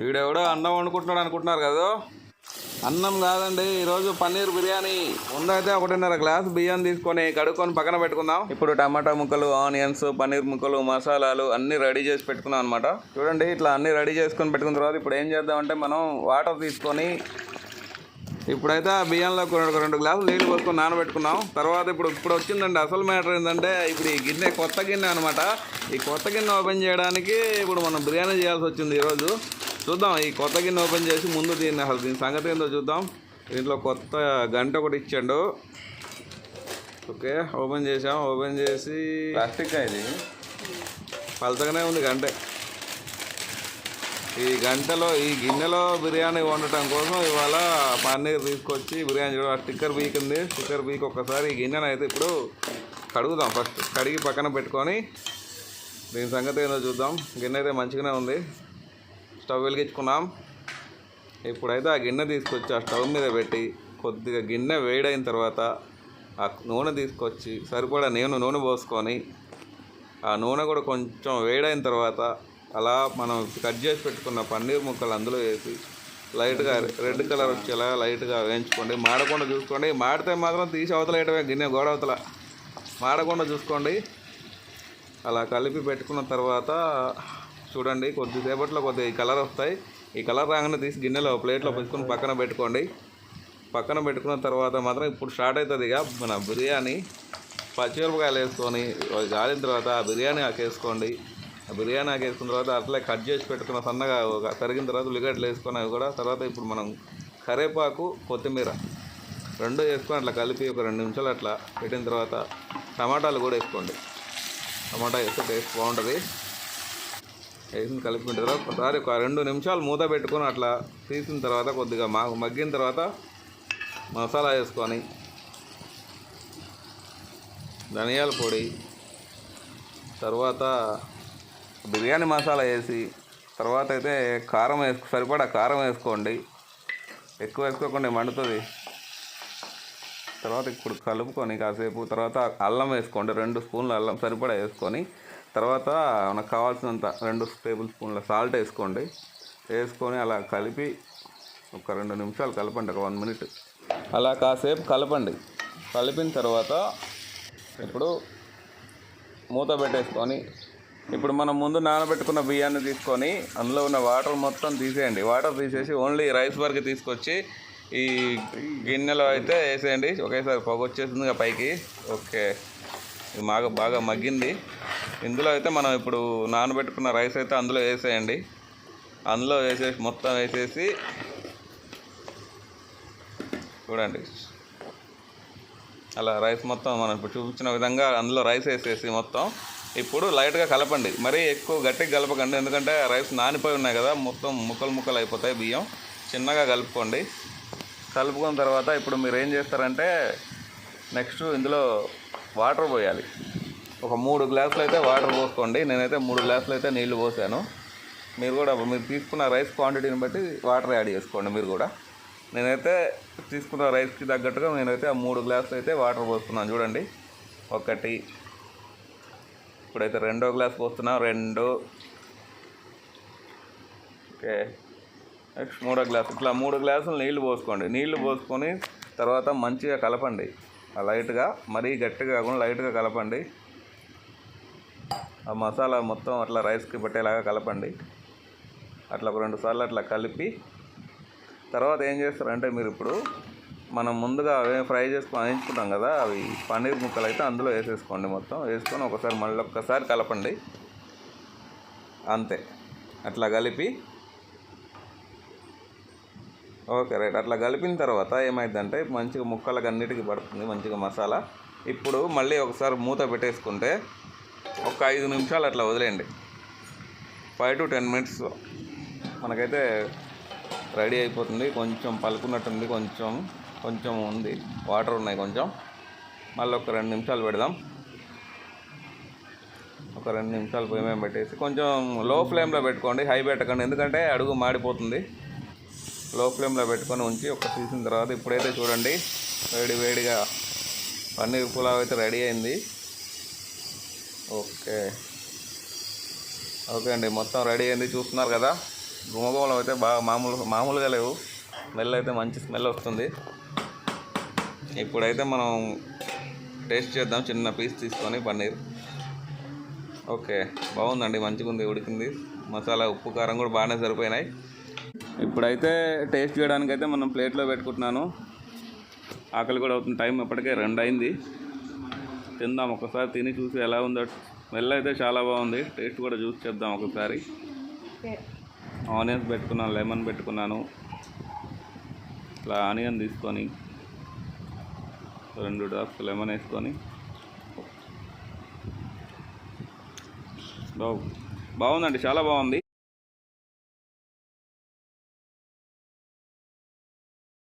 వీడెవడో అన్నం వండుకుంటున్నాడు అనుకుంటున్నారు కదా. అన్నం కాదండి, ఈరోజు పన్నీర్ బిర్యానీ. ముందైతే 1.5 గ్లాసు బియ్యం తీసుకొని కడుక్కొని పక్కన పెట్టుకుందాం. ఇప్పుడు టమాటా ముక్కలు, ఆనియన్స్, పన్నీర్ ముక్కలు, మసాలాలు అన్నీ రెడీ చేసి పెట్టుకున్నాం అనమాట. చూడండి, ఇట్లా అన్నీ రెడీ చేసుకొని పెట్టుకున్న తర్వాత ఇప్పుడు ఏం చేద్దామంటే మనం వాటర్ తీసుకొని ఇప్పుడైతే ఆ బియ్యంలో 2 గ్లాసులు నీళ్ళు పోసుకొని నానబెట్టుకున్నాం. తర్వాత ఇప్పుడు వచ్చిందండి అసలు మ్యాటర్ ఏంటంటే, ఇప్పుడు ఈ గిన్నె కొత్త గిన్నె అనమాట. ఈ కొత్త గిన్నె ఓపెన్ చేయడానికి ఇప్పుడు మనం బిర్యానీ చేయాల్సి వచ్చింది ఈరోజు. చూద్దాం, ఈ కొత్త గిన్నె ఓపెన్ చేసి ముందు దీని సంగతి ఏందో చూద్దాం. దీంట్లో కొత్త గంట ఒకటి ఇచ్చాడు. ఓకే, ఓపెన్ చేసాం. ఓపెన్ చేసి ప్లాస్టిక్ ఇది పలచగానే ఉంది గంటే. ఈ గిన్నెలో బిర్యానీ వండటం కోసం ఇవాళ పన్నీర్ తీసుకొచ్చి బిర్యానీ స్టిక్కర్ పీకింది. స్టిక్కర్ పీకి ఒక్కసారి ఈ గిన్నెను అయితే ఇప్పుడు కడుగుదాం. ఫస్ట్ కడిగి పక్కన పెట్టుకొని దీని సంగతి ఏందో చూద్దాం. గిన్నె అయితే మంచిగానే ఉంది. స్టవ్ వెలిగించుకున్నాం. ఇప్పుడైతే ఆ గిన్నె తీసుకొచ్చి ఆ స్టవ్ మీద పెట్టి కొద్దిగా గిన్నె వేడైన తర్వాత ఆ నూనె తీసుకొచ్చి సరిపడా నూనె పోసుకొని ఆ నూనె కూడా కొంచెం వేడైన తర్వాత అలా మనం కట్ చేసి పెట్టుకున్న పన్నీర్ ముక్కలు అందులో వేసి లైట్గా రెడ్ కలర్ వచ్చేలా లైట్గా వేయించుకోండి. మాడకుండా చూసుకోండి. మాడితే మాత్రం తీసి అవతల వేయటమే, గిన్నె గోడ అవతల. మాడకుండా చూసుకోండి. అలా కలిపి పెట్టుకున్న తర్వాత చూడండి, కొద్దిసేపట్లో కొద్దిగా ఈ కలర్ వస్తాయి. ఈ కలర్ రాగానే తీసి గిన్నెలో ప్లేట్లో పెట్టుకుని పక్కన పెట్టుకోండి. పక్కన పెట్టుకున్న తర్వాత మాత్రం ఇప్పుడు స్టార్ట్ అవుతుంది ఇక మన బిర్యానీ. పచ్చిమిరపకాయలు వేసుకొని గాలిన తర్వాత ఆ బిర్యానీ ఆకేసుకోండి. ఆ బిర్యానీ ఆకేసుకున్న తర్వాత అట్లే కట్ చేసి పెట్టుకున్న సన్నగా తరిగిన తర్వాత ఉల్లిగడ్డలు వేసుకొని అవి కూడా. తర్వాత ఇప్పుడు మనం కరివేపాకు, కొత్తిమీర 2 వేసుకొని అట్లా కలిపి ఒక 2 నిమిషాలు అట్లా పెట్టిన తర్వాత టమాటాలు కూడా వేసుకోండి. టమాటా వేస్తే టేస్ట్ బాగుంటుంది. వేసిన కలిపిన తర్వాత ఒకసారి ఒక 2 నిమిషాలు మూత పెట్టుకొని అట్లా తీసిన తర్వాత కొద్దిగా మగ్గిన తర్వాత మసాలా వేసుకొని ధనియాల పొడి, తర్వాత బిర్యానీ మసాలా వేసి తర్వాత అయితే సరిపడా కారం వేసుకోండి. ఎక్కువ వేసుకోకండి, మండుతుంది. తర్వాత ఇప్పుడు కలుపుకొని కాసేపు తర్వాత అల్లం వేసుకోండి. 2 స్పూన్ల అల్లం సరిపడా వేసుకొని తర్వాత మనకు కావాల్సినంత 2 టేబుల్ స్పూన్ల సాల్ట్ వేసుకోండి. వేసుకొని అలా కలిపి ఒక 2 నిమిషాలు కలపండి, ఒక 1 మినిట్ అలా కాసేపు కలపండి. కలిపిన తర్వాత ఇప్పుడు మూత పెట్టేసుకొని ఇప్పుడు మనం ముందు నానబెట్టుకున్న బియ్యాన్ని తీసుకొని అందులో ఉన్న వాటర్ మొత్తం తీసేయండి. వాటర్ తీసేసి ఓన్లీ రైస్ వరకు తీసుకొచ్చి ఈ గిన్నెలో అయితే వేసేయండి. ఒకేసారి పొగ వచ్చేసింది పైకి. ఓకే, ఇది బాగా మగ్గింది. ఇందులో అయితే మనం ఇప్పుడు నానబెట్టుకున్న రైస్ అయితే అందులో వేసేయండి. అందులో వేసేసి మొత్తం వేసేసి చూడండి, అలా రైస్ మొత్తం మనం ఇప్పుడు చూపించిన విధంగా అందులో రైస్ వేసేసి మొత్తం ఇప్పుడు లైట్గా కలపండి. మరీ ఎక్కువ గట్టిగా కలపకండి, ఎందుకంటే రైస్ నానిపోయి ఉన్నాయి కదా, మొత్తం ముక్కలు అయిపోతాయి. బియ్యం చిన్నగా కలుపుకోండి. కలుపుకున్న తర్వాత ఇప్పుడు మీరు ఏం చేస్తారంటే నెక్స్ట్ ఇందులో వాటర్ పోయాలి. ఒక 3 గ్లాసులు అయితే వాటర్ పోసుకోండి. నేనైతే 3 గ్లాసులు అయితే నీళ్లు పోసాను. మీరు తీసుకున్న రైస్ క్వాంటిటీని బట్టి వాటర్ యాడ్ చేసుకోండి మీరు కూడా. నేనైతే తీసుకున్న రైస్కి తగ్గట్టుగా నేనైతే ఆ 3 గ్లాసులు అయితే వాటర్ పోస్తున్నాను. చూడండి, 1, ఇప్పుడైతే 2వ గ్లాస్ పోస్తున్నా, 2, ఓకే, నెక్స్ట్ 3వ గ్లాస్. ఇట్లా 3 గ్లాసులు నీళ్లు పోసుకోండి. నీళ్లు పోసుకొని తర్వాత మంచిగా కలపండి. లైట్గా, మరీ గట్టిగా కాకుండా లైట్గా కలపండి. ఆ మసాలా మొత్తం అట్లా రైస్కి పట్టేలాగా కలపండి. అట్లా ఒక 2 సార్లు అట్లా కలిపి తర్వాత ఏం చేస్తారంటే మీరు ఇప్పుడు మనం ముందుగా ఫ్రై చేసుకొని వేయించుకుంటాం కదా, అవి పన్నీర్ ముక్కలు అయితే అందులో వేసేసుకోండి. మొత్తం వేసుకొని మళ్ళీ ఒక్కసారి కలపండి. అంతే, అట్లా కలిపి ఓకే రైట్. అట్లా కలిపిన తర్వాత ఏమైందంటే మంచిగా ముక్కలకు అన్నిటికీ పడుతుంది మంచిగా మసాలా. ఇప్పుడు మళ్ళీ ఒకసారి మూత పెట్టేసుకుంటే ఒక 5 నిమిషాలు అట్లా వదిలేయండి. 5 to 10 minutes మనకైతే రెడీ అయిపోతుంది. కొంచెం పలుకున్నట్టుంది, కొంచెం ఉంది, వాటర్ ఉన్నాయి కొంచెం. మళ్ళీ ఒక 2 నిమిషాలు పెడదాం. ఒక 2 నిమిషాలు పొయ్యి మీద పెట్టేసి కొంచెం లో ఫ్లేమ్లో పెట్టుకోండి, హై పెట్టకండి, ఎందుకంటే అడుగు మాడిపోతుంది. లో ఫ్లేమ్లో పెట్టుకొని ఉంచి తీసిన తర్వాత ఇప్పుడైతే చూడండి వేడిగా పన్నీర్ పులావ్ అయితే రెడీ అయింది. ఓకే అండి, మొత్తం రెడీ అయింది, చూస్తున్నారు కదా. గుమగుమలు అయితే బాగా మామూలుగా లేవు. స్మెల్ అయితే మంచి స్మెల్ వస్తుంది. ఇప్పుడైతే మనం టేస్ట్ చేద్దాం చిన్న పీస్ తీసుకొని పన్నీర్. ఓకే, బాగుందండి, మంచిగా ఉంది, ఉడికింది. మసాలా ఉప్పు కారం కూడా బాగానే సరిపోయినాయి. ఇప్పుడైతే టేస్ట్ చేయడానికైతే మనం ప్లేట్లో పెట్టుకుంటున్నాను. ఆకలి కూడా అవుతుంది, టైం ఇప్పటికే 2 అయింది. తిందాం ఒకసారి, తిని చూసి ఎలా ఉందో. స్మెల్ అయితే చాలా బాగుంది, టేస్ట్ కూడా చూసి చేద్దాం ఒకసారి. ఆనియన్స్ పెట్టుకున్నాను, లెమన్ పెట్టుకున్నాను. ఇట్లా ఆనియన్ తీసుకొని 2 డ్రాప్స్ లెమన్ వేసుకొని బాగుందండి, చాలా బాగుంది.